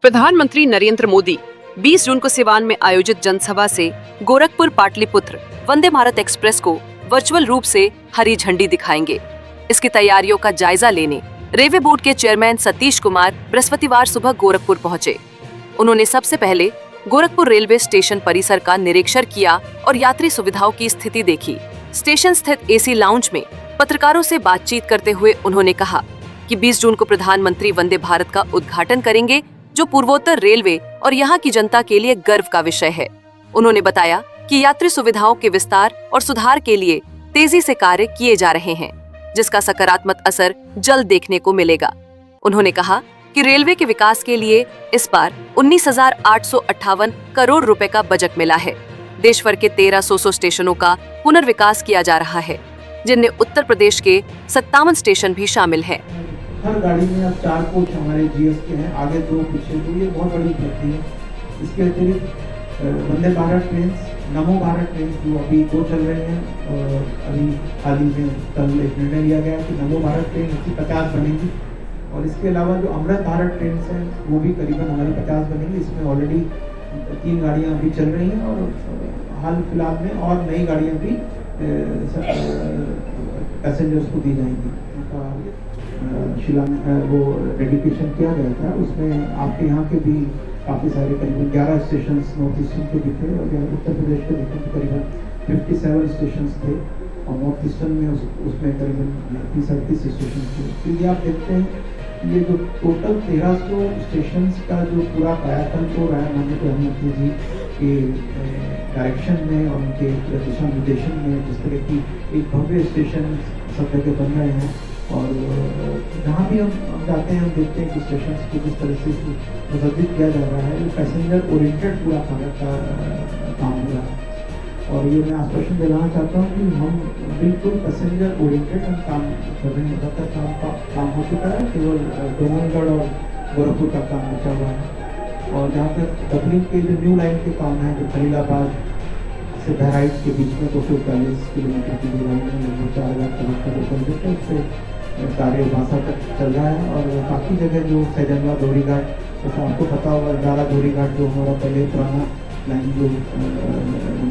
प्रधानमंत्री नरेंद्र मोदी 20 जून को सिवान में आयोजित जनसभा से गोरखपुर पाटलिपुत्र वंदे भारत एक्सप्रेस को वर्चुअल रूप से हरी झंडी दिखाएंगे। इसकी तैयारियों का जायजा लेने रेलवे बोर्ड के चेयरमैन सतीश कुमार बृहस्पतिवार सुबह गोरखपुर पहुंचे। उन्होंने सबसे पहले गोरखपुर रेलवे स्टेशन परिसर का निरीक्षण किया और यात्री सुविधाओं की स्थिति देखी। स्टेशन स्थित एसी लाउंज में पत्रकारों से बातचीत करते हुए उन्होंने कहा कि 20 जून को प्रधानमंत्री वंदे भारत का उद्घाटन करेंगे, जो पूर्वोत्तर रेलवे और यहाँ की जनता के लिए गर्व का विषय है। उन्होंने बताया कि यात्री सुविधाओं के विस्तार और सुधार के लिए तेजी से कार्य किए जा रहे हैं, जिसका सकारात्मक असर जल्द देखने को मिलेगा। उन्होंने कहा कि रेलवे के विकास के लिए इस बार 19,858 करोड़ रुपए का बजट मिला है। देश भर के 1300 स्टेशनों का पुनर्विकास किया जा रहा है, जिनमें उत्तर प्रदेश के 57 स्टेशन भी शामिल हैं। हर गाड़ी में अब 4 कोच हमारे जीएस के हैं, आगे 2 पीछे 2, ये बहुत बड़ी उपलब्धि है। इसके अतिरिक्त वंदे भारत ट्रेन, नमो भारत ट्रेन जो अभी 2 चल रहे हैं, और अभी हाल ही में कल एक निर्णय लिया गया कि नमो भारत ट्रेन 50 बनेंगी, और इसके अलावा जो अमृत भारत ट्रेन है वो भी करीबन हमारी 50 बनेंगी। इसमें ऑलरेडी 3 गाड़ियाँ अभी चल रही हैं और हाल फिलहाल में और नई गाड़ियाँ भी पैसेंजर्स को दी जाएंगी। वो डेडिकेशन किया गया था, उसमें आपके यहाँ के भी काफ़ी सारे करीबन 11 स्टेशन नॉर्थ ईस्टर्न के भी थे, और उत्तर प्रदेश के भी करीबन 57 स्टेशन थे, और नॉर्थ ईस्टर्न में उसमें करीबन 30-38 स्टेशन थे। तो ये आप देखते हैं, ये जो टोटल 1300 स्टेशन का जो पूरा कायाकल्प हो रहा है माननीय प्रधानमंत्री जी के डायरेक्शन में और उनके दिशा निर्देशन में, जिस तरह की एक भव्य स्टेशन सब जगह बन रहे हैं, और जहाँ भी हम जाते हैं हम देखते हैं कि स्टेशन को जिस तरह से मुसद्दिद किया जा रहा है, पैसेंजर ओरिएंटेड पूरा भारत का काम हो रहा है। और ये मैं आश्वासन दिलाना चाहता हूँ कि हम बिल्कुल पैसेंजर ओरिएंटेड हम काम कर रहे हैं। ज़्यादातर काम हो चुका है, केवल डोंगरगढ़ और गोरखपुर का काम बचा हुआ है। और जहाँ तक डबलिंग के जो न्यू लाइन के काम है, जो खलीलाबाद से बहराइच के बीच में 240 किलोमीटर की लाइन में लगभग 4,000 करोड़ का जो प्रोजेक्ट है, उससे कार्य भाषा तक चल रहा है। और काफ़ी जगह जो सैजनवा दोहरी घाट, जैसा आपको पता होगा, दारा दोहरी घाट जो हमारा पहले पुराना लाइन जो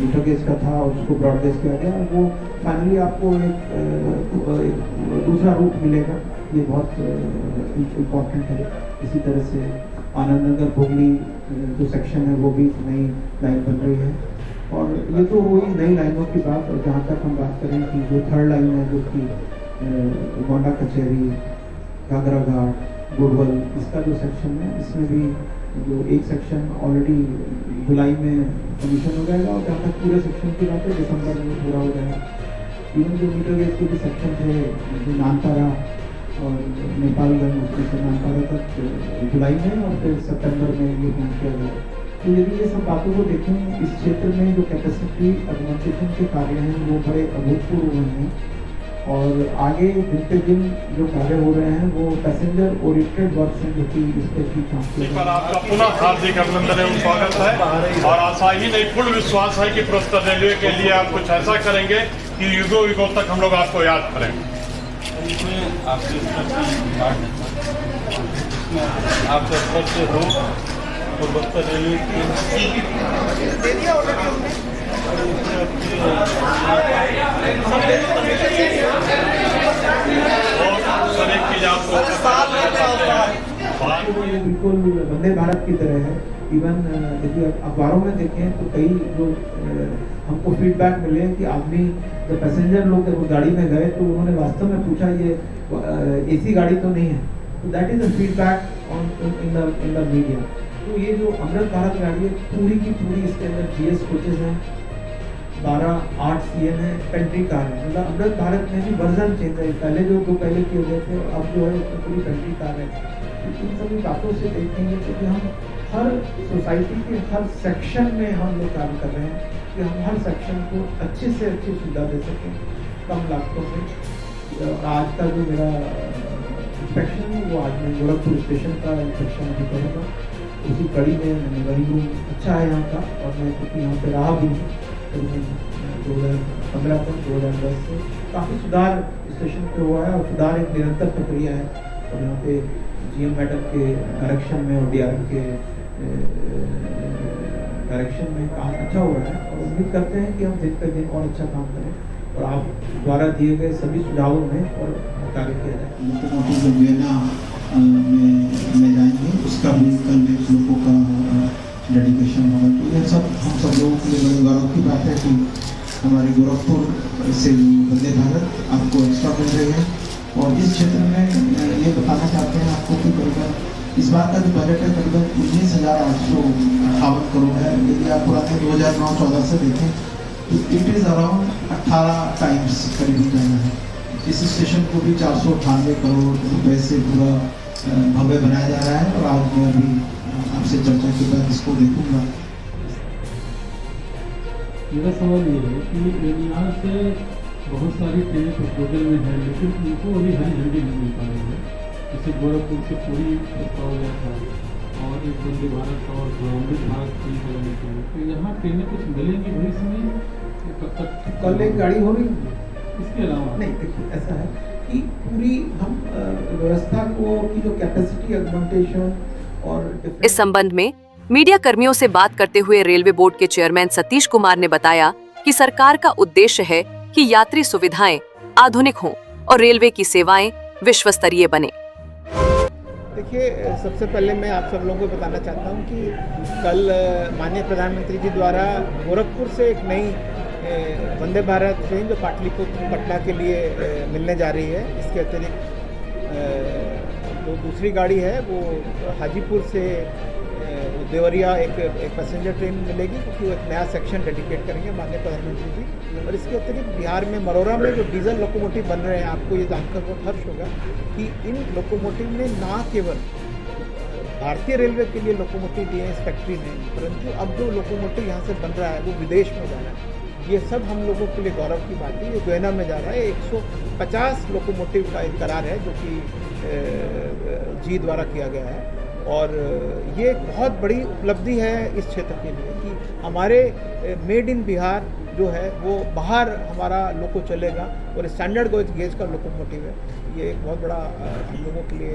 मीटर गेज का था और उसको ब्रॉड गेज किया गया, वो फाइनली आपको एक दूसरा रूट मिलेगा। ये बहुत इम्पोर्टेंट है। इसी तरह से आनंद नगर हुगली जो सेक्शन है वो भी नई लाइन बन रही है। और ये तो वही नई लाइनों की बात। और जहाँ तक हम बात करें कि जो 3rd लाइन है, जो कि गोंडा कचहरी, घाघरा घाट, गुड़वल, इसका जो सेक्शन है, इसमें भी जो एक सेक्शन ऑलरेडी जुलाई में कमीशन हो जाएगा, और जहाँ तक पूरे सेक्शन की बात है दिसंबर में पूरा हो जाएगा। इवन जो मीटर गेज के भी सेक्शन थे, जो नानपारा और नेपालगंज, उसमें से नानपारा तक जुलाई में, और फिर सितंबर में ये काम किया गया। तो यदि ये सब बातों को देखें, इस क्षेत्र में जो कैपेसिटी एडमिनिस्ट्रेशन के कार्य हैं वो बड़े अभूतपूर्व हैं, और आगे दिन पे दिन जो कार्य हो रहे हैं वो पैसेंजर ओरिएंटेड वर्क हैं, जो कि इस पर भी काम किया पर आपका पुनः हार्दिक अभिनंदन एवं स्वागत है। और आशा ही नहीं, पूर्ण विश्वास है कि प्रस्तुत रेलवे के लिए आप कुछ ऐसा करेंगे कि युगों युगों तक हम लोग आपको याद करेंगे। इसमें आपके स्तर से हो पूर्वोत्तर रेलवे बिल्कुल वंदे भारत की तरह है। इवन यदि अखबारों में देखें तो कई जो हमको फीडबैक मिले कि आदमी जब पैसेंजर लोग जब गाड़ी में गए तो उन्होंने वास्तव में पूछा ये एसी गाड़ी तो नहीं है। तो that is a feedback in the media. तो ये जो अमृत भारत गाड़ी है पूरी की पूरी, इसके अंदर जीएस कोचेज हैं, 12-8 सीएन है, पेंट्री कार है। मतलब अमृत भारत में भी वर्जन चेंज है, पहले जो 2 पहले किए गए थे, अब जो है उसमें पूरी पेंट्री कार है। इन सभी बातों से देखेंगे तो हम हर सोसाइटी के हर सेक्शन में हम लोग काम कर रहे हैं कि हम हर सेक्शन को अच्छे से अच्छी सुविधा दे सकें कम लागतों में। आज का जो मेरा इंस्पेक्शन है वो आज मैं गोरखपुर स्टेशन का इंस्पेक्शन अभी करूँगा। उसी कड़ी में मैंने वही रूम अच्छा है यहाँ का, और मैं क्योंकि यहाँ पे रहा भी हूँ 2015 तक 2010 से काफ़ी सुधार स्टेशन पे हुआ है, और सुधार एक निरंतर प्रक्रिया है। और यहाँ पे जीएम मैडम के डायरेक्शन में और डीआरएम के डायरेक्शन में काम अच्छा हो रहा है और उम्मीद करते हैं कि हम दिन पे दिन और अच्छा काम करें और आप द्वारा दिए गए सभी सुझावों में और कार्य किया जाए। लोकोमोटिव जो वियना में जाएंगे उसका भी कल एक लोगों का डेडिकेशन होगा। तो ये सब हम सब लोगों के लिए बड़े गौरव की बात है कि हमारे गोरखपुर से वंदे भारत आपको एक्स्ट्रा मिल रही है। और इस क्षेत्र में ये बताना चाहते हैं आपको कि करीबन इस बार का जो बजट है करीबन 19,858 करोड़ है। यदि आप पुराने 2009-14 से देखें तो इट इज़ अराउंड 18 टाइम्स करीबन जाना है। इस स्टेशन को भी 498 करोड़ रुपए से पूरा भव्य बनाया जा रहा है और आज मैं अभी आपसे चर्चा के बाद इसको देखूंगा। मेरा सवाल ये है कि यहाँ से बहुत सारी ट्रेनें प्रपोजल में हैं लेकिन उनको अभी हरी झंडी नहीं मिल पा रही है। जैसे गोरखपुर से पूरी प्रस्ताव गया था और एक वंदे भारत और अमृत भारत ट्रेन चलाने के लिए, तो यहाँ ट्रेनें कुछ मिलेंगी भविष्य में कब तक? कल एक गाड़ी हो रही इसके अलावा नहीं, देखिए ऐसा है कि पूरी हम व्यवस्था को की जो कैपेसिटी ऑगमेंटेशन और इस संबंध में मीडिया कर्मियों से बात करते हुए रेलवे बोर्ड के चेयरमैन सतीश कुमार ने बताया कि सरकार का उद्देश्य है कि यात्री सुविधाएं आधुनिक हों और रेलवे की सेवाएं विश्व स्तरीय बने। देखिए, सबसे पहले मैं आप सब लोगों को बताना चाहता हूं कि कल माननीय प्रधानमंत्री जी द्वारा गोरखपुर से एक नई वंदे भारत ट्रेन जो पाटलिपुत्र पटना के लिए मिलने जा रही है। इसके अतिरिक्त जो दूसरी गाड़ी है वो हाजीपुर से देवरिया एक पैसेंजर ट्रेन मिलेगी क्योंकि वो एक नया सेक्शन डेडिकेट करेंगे माननीय प्रधानमंत्री जी। और इसके अतिरिक्त बिहार में मरोरा में जो डीजल लोकोमोटिव बन रहे हैं, आपको ये जानकर बहुत हर्ष होगा कि इन लोकोमोटिव में ना केवल भारतीय रेलवे के लिए लोकोमोटिव दिए हैं इस फैक्ट्री में, परंतु अब जो लोकोमोटिव यहाँ से बन रहा है वो विदेश में जा रहा है। ये सब हम लोगों के लिए गौरव की बात है। ये गुयाना में जा रहा है। 150 लोकोमोटिव का एक करार है जो कि जी द्वारा किया गया है और ये एक बहुत बड़ी उपलब्धि है इस क्षेत्र के लिए कि हमारे मेड इन बिहार जो है वो बाहर हमारा लोको चलेगा और स्टैंडर्ड गेज का लोकोमोटिव है। ये एक बहुत बड़ा हम लोगों के लिए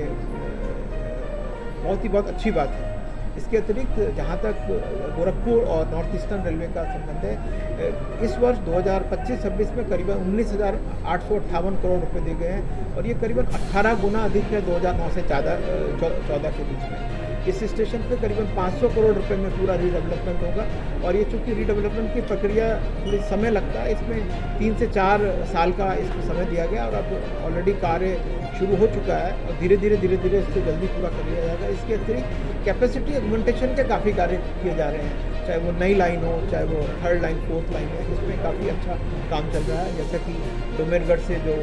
बहुत अच्छी बात है। इसके अतिरिक्त जहाँ तक गोरखपुर और नॉर्थ ईस्टर्न रेलवे का संबंध है, इस वर्ष 2025-26 में करीबन 19,858 करोड़ रुपए दिए गए हैं और ये करीबन 18 गुना अधिक है 2009 से 14 के बीच में। इस स्टेशन पे करीबन 500 करोड़ रुपए में पूरा रीडेवलपमेंट होगा और ये चूँकि रीडेवलपमेंट की प्रक्रिया थोड़ी समय लगता है, इसमें 3 से 4 साल का इसको समय दिया गया और अब ऑलरेडी कार्य शुरू हो चुका है और धीरे धीरे इसको जल्दी पूरा कर लिया जाएगा। इसके अतिरिक्त कैपेसिटी ऑगमेंटेशन के काफ़ी कार्य किए जा रहे हैं, चाहे वो नई लाइन हो, चाहे वो 3rd लाइन 4th लाइन है, इसमें काफ़ी अच्छा काम चल रहा है। जैसे कि डोमेनगढ़ से जो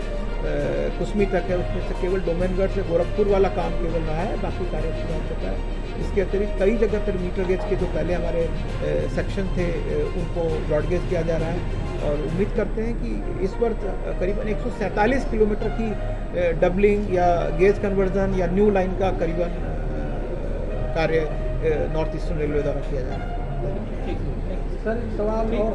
कुसमी तक है उसमें से केवल डोमेनगढ़ से गोरखपुर वाला काम केवल रहा है, बाकी कार्य पूरा हो चुका है। इसके अतिरिक्त कई जगह पर मीटर गेज के जो पहले हमारे सेक्शन थे उनको ब्रॉड गेज किया जा रहा है और उम्मीद करते हैं कि इस वर्ष करीबन 147 किलोमीटर की डबलिंग या गेज कन्वर्जन या न्यू लाइन का करीबन कार्य नॉर्थ ईस्टर्न रेलवे द्वारा किया जा रहा है। सर सवाल और